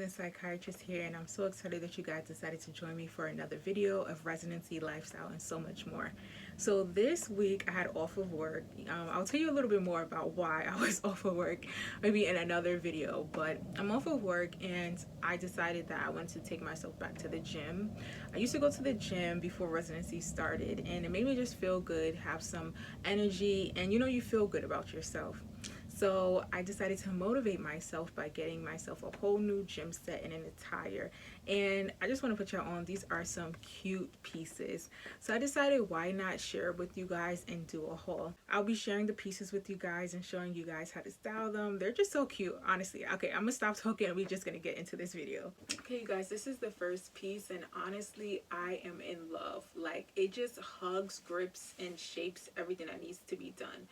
resident psychiatrist here, and I'm so excited that you guys decided to join me for another video of residency, lifestyle, and so much more. So this week I had off of work. I'll tell you a little bit more about why I was off of work maybe in another video, but I'm off of work and I decided that I wanted to take myself back to the gym. I used to go to the gym before residency started, and it made me just feel good, have some energy, and you feel good about yourself. So I decided to motivate myself by getting myself a whole new gym set and an attire. And I just want to put y'all on, these are some cute pieces. So I decided why not share it with you guys and do a haul. I'll be sharing the pieces with you guys and showing you guys how to style them. They're just so cute, honestly. Okay, I'm gonna stop talking and we're just gonna get into this video. Okay, you guys, this is the first piece, and honestly, I am in love. Like, it just hugs, grips, and shapes everything that needs to be done.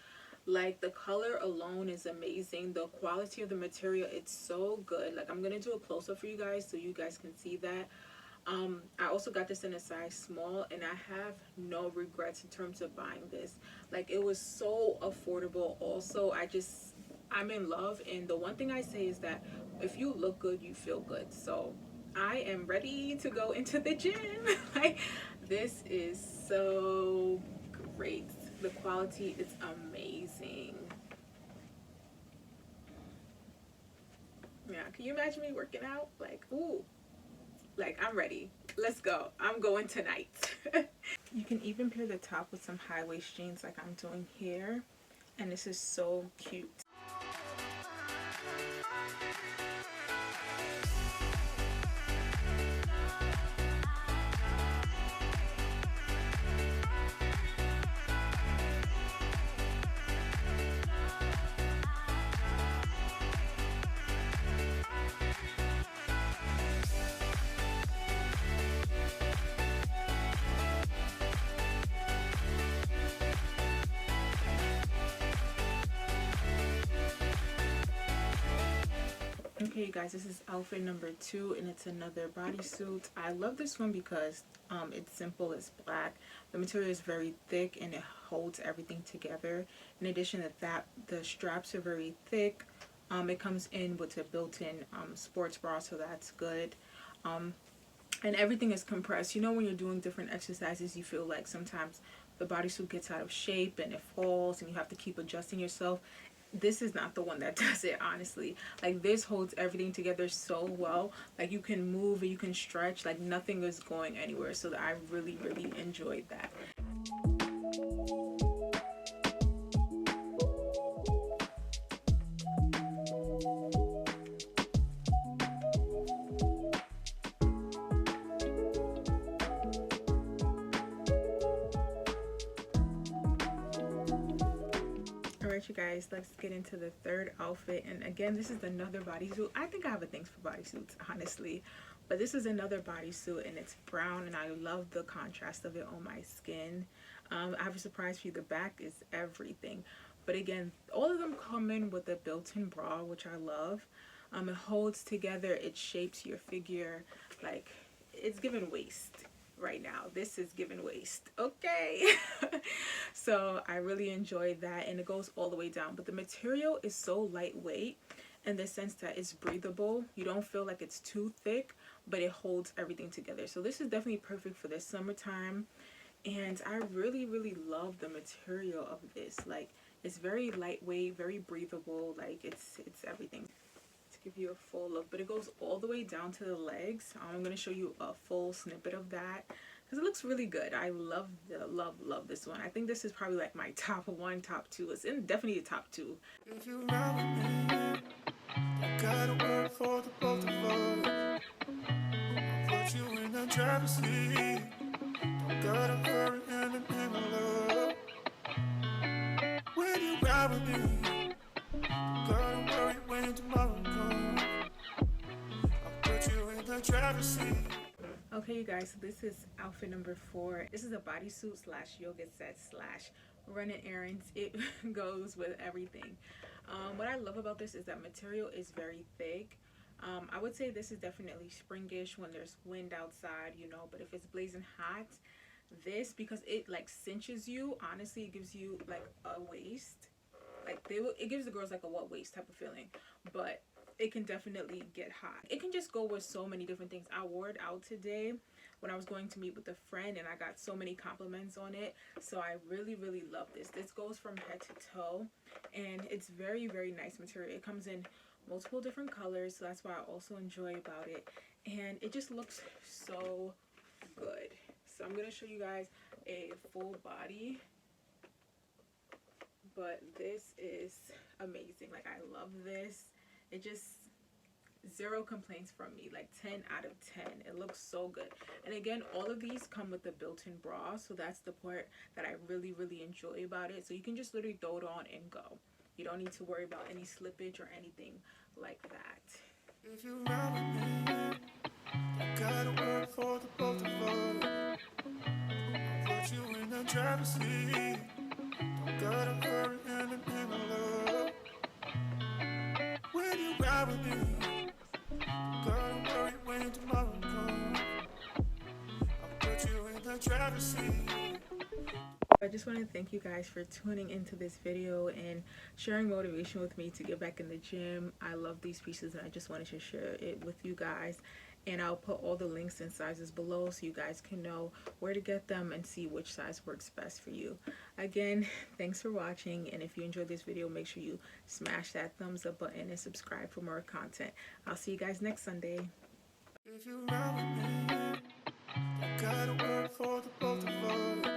Like, the color alone is amazing. The quality of the material, it's so good. Like, I'm gonna do a close-up for you guys so you guys can see that. I also got this in a size small, and I have no regrets in terms of buying this. Like, it was so affordable. Also, I'm in love, and the one thing I say is that if you look good, you feel good. So I am ready to go into the gym. Like, this is so great. The quality is amazing. Yeah, can you imagine me working out? Like, ooh, like, I'm ready. Let's go. I'm going tonight. You can even pair the top with some high waist jeans like I'm doing here, and this is so cute. Okay, you guys, this is outfit number 2, and it's another bodysuit. I love this one because it's simple, it's black. The material is very thick and it holds everything together. In addition to that, the straps are very thick. It comes in with a built-in sports bra, so that's good. And everything is compressed. When you're doing different exercises, you feel like sometimes the bodysuit gets out of shape and it falls and you have to keep adjusting yourself. This is not the one that does it, honestly. Like, this holds everything together so well. Like, you can move and you can stretch, like nothing is going anywhere. So I really enjoyed that. Alright, you guys, let's get into the third outfit. And again, this is another bodysuit. I think I have a thing for bodysuits, honestly, but this is another bodysuit, and it's brown, and I love the contrast of it on my skin. I have a surprise for you. The back is everything, but again, all of them come in with a built-in bra, which I love. It holds together, it shapes your figure. Like, it's given waist right now. This is given waist, okay? So I really enjoyed that, and it goes all the way down, but the material is so lightweight in the sense that it's breathable. You don't feel like it's too thick, but it holds everything together. So this is definitely perfect for the summertime, and I really love the material of this. Like, it's very lightweight, very breathable. Like, it's everything. To give you a full look, but it goes all the way down to the legs. I'm going to show you a full snippet of that because it looks really good. I love this one. I think this is probably like my top 1, top 2. It's in definitely the top 2. If you ride with me, I gotta work for the both of us. I'll put you in the driver's seat. Don't gotta hurry in the love. When you ride with me, don't gotta worry when tomorrow comes. I'll put you in the driver's seat. Okay, you guys, so this is outfit number 4. This is a bodysuit slash yoga set slash running errands. It goes with everything. What I love about this is that material is very thick. I would say this is definitely springish when there's wind outside, but if it's blazing hot, this, because it like cinches you, honestly, it gives you like a waist. Like, it gives the girls like a what waist type of feeling, but it can definitely get hot. It can just go with so many different things. I wore it out today when I was going to meet with a friend, and I got so many compliments on it. So I really, really love this. This goes from head to toe, and it's very, very nice material. It comes in multiple different colors, so that's what I also enjoy about it. And it just looks so good. So I'm going to show you guys a full body, but this is amazing. Like, I love this. It just, zero complaints from me, like 10 out of 10. It looks so good. And again, all of these come with the built-in bra, so that's the part that I really, really enjoy about it. So you can just literally throw it on and go. You don't need to worry about any slippage or anything like that. If you ride with me, I gotta work for the both of us. I'll put you in the driver's seat. Don't gotta hurry in the middle of. When you ride with me, don't gotta worry when tomorrow comes. I'll put you in the driver's seat. I just want to thank you guys for tuning into this video and sharing motivation with me to get back in the gym. I love these pieces, and I just wanted to share it with you guys. And I'll put all the links and sizes below so you guys can know where to get them and see which size works best for you. Again, thanks for watching, and if you enjoyed this video, make sure you smash that thumbs up button and subscribe for more content. I'll see you guys next Sunday. If you ride with me, don't gotta work for the both of us.